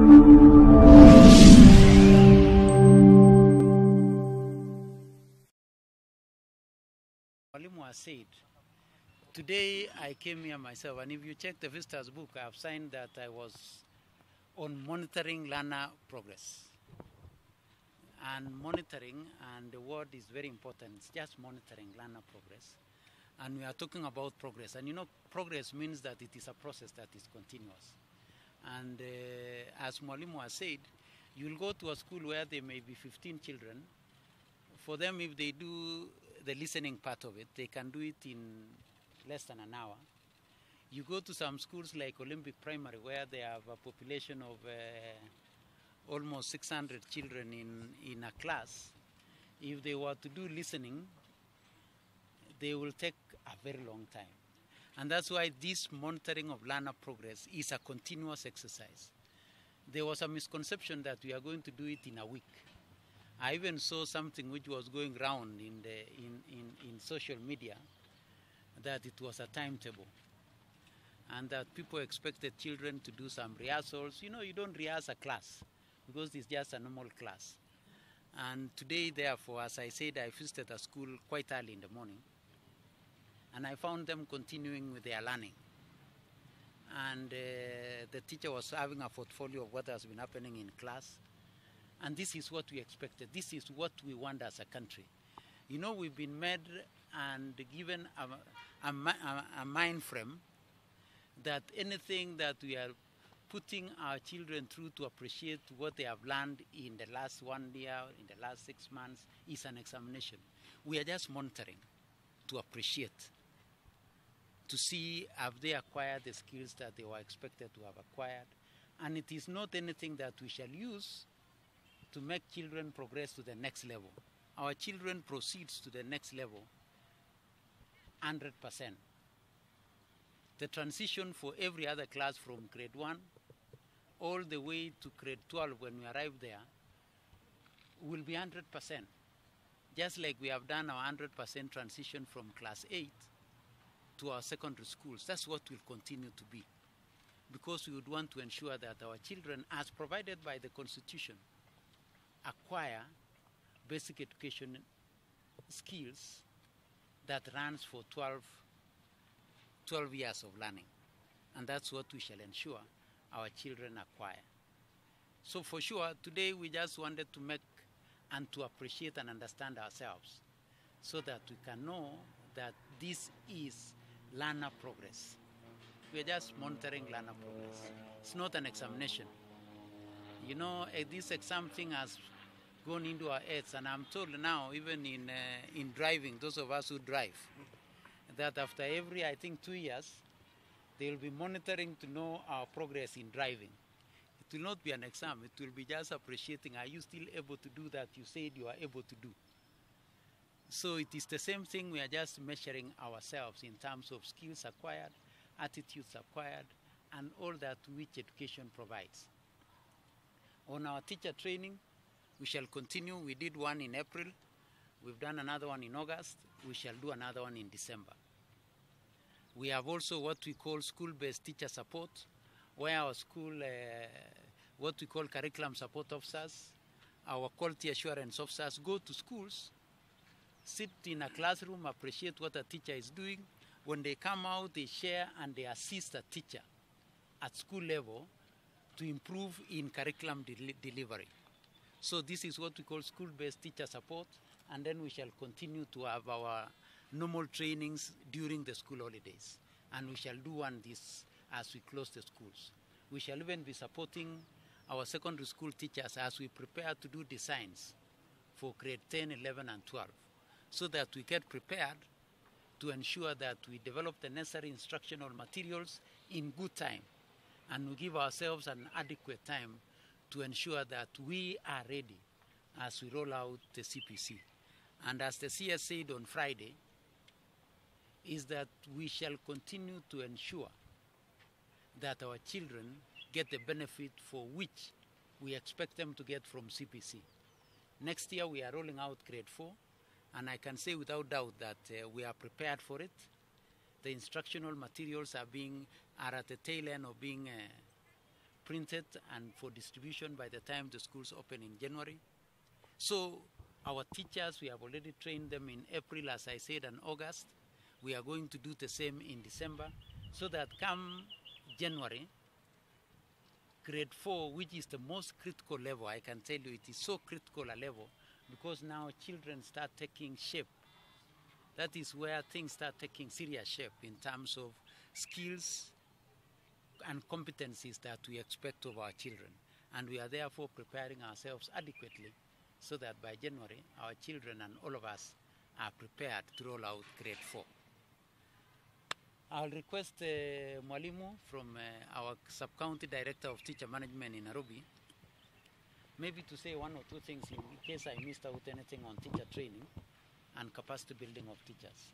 Mwalimu has said, today I came here myself, and if you check the visitor's book, I have signed that I was on monitoring learner progress. And monitoring, and the word is very important, it's just monitoring learner progress. And we are talking about progress. And you know, progress means that it is a process that is continuous. And as Mwalimu has said, you'll go to a school where there may be 15 children. For them, if they do the listening part of it, they can do it in less than an hour. You go to some schools like Olympic Primary, where they have a population of almost 600 children in a class. If they were to do listening, they will take a very long time. And that's why this monitoring of learner progress is a continuous exercise. There was a misconception that we are going to do it in a week. I even saw something which was going around in social media, that it was a timetable, and that people expected children to do some rehearsals. You know, you don't rehearse a class because it's just a normal class. And today, therefore, as I said, I visited a school quite early in the morning, and I found them continuing with their learning. And the teacher was having a portfolio of what has been happening in class. And this is what we expected. This is what we want as a country. You know, we've been made and given a mind frame that anything that we are putting our children through to appreciate what they have learned in the last 1 year, in the last 6 months, is an examination. We are just monitoring to appreciate, to see have they acquired the skills that they were expected to have acquired. And it is not anything that we shall use to make children progress to the next level. Our children proceeds to the next level 100%. The transition for every other class from grade 1 all the way to grade 12 when we arrive there will be 100%. Just like we have done our 100% transition from class 8 to our secondary schools. That's what will continue to be. Because we would want to ensure that our children, as provided by the Constitution, acquire basic education skills that runs for 12 years of learning. And that's what we shall ensure our children acquire. So for sure, today we just wanted to make and to appreciate and understand ourselves so that we can know that this is learner progress. We are just monitoring learner progress. It's not an examination. You know, this exam thing has gone into our heads, and I'm told now, even in driving, those of us who drive, that after every, I think, 2 years, they will be monitoring to know our progress in driving. It will not be an exam. It will be just appreciating, are you still able to do that you said you are able to do? So it is the same thing. We are just measuring ourselves in terms of skills acquired, attitudes acquired, and all that which education provides. On our teacher training, we shall continue. We did one in April. We've done another one in August. We shall do another one in December. We have also what we call school-based teacher support, where our school, what we call curriculum support officers, our quality assurance officers go to schools, sit in a classroom, appreciate what a teacher is doing. When they come out, they share and they assist a teacher at school level to improve in curriculum delivery. So this is what we call school-based teacher support, and then we shall continue to have our normal trainings during the school holidays. And we shall do one this as we close the schools. We shall even be supporting our secondary school teachers as we prepare to do designs for grade 10, 11, and 12, so that we get prepared to ensure that we develop the necessary instructional materials in good time, and we give ourselves an adequate time to ensure that we are ready as we roll out the CPC. And as the CS said on Friday, is that we shall continue to ensure that our children get the benefit for which we expect them to get from CPC. Next year we are rolling out grade 4, and I can say without doubt that we are prepared for it. The instructional materials are at the tail end of being printed and for distribution by the time the schools open in January. So our teachers, we have already trained them in April, as I said, and August. We are going to do the same in December, so that come January, grade 4, which is the most critical level, I can tell you it is so critical a level, because now children start taking shape. That is where things start taking serious shape in terms of skills and competencies that we expect of our children. And we are therefore preparing ourselves adequately so that by January, our children and all of us are prepared to roll out grade 4. I'll request Mwalimu from our Sub-County Director of Teacher Management in Nairobi, maybe to say one or two things in case I missed out anything on teacher training and capacity building of teachers.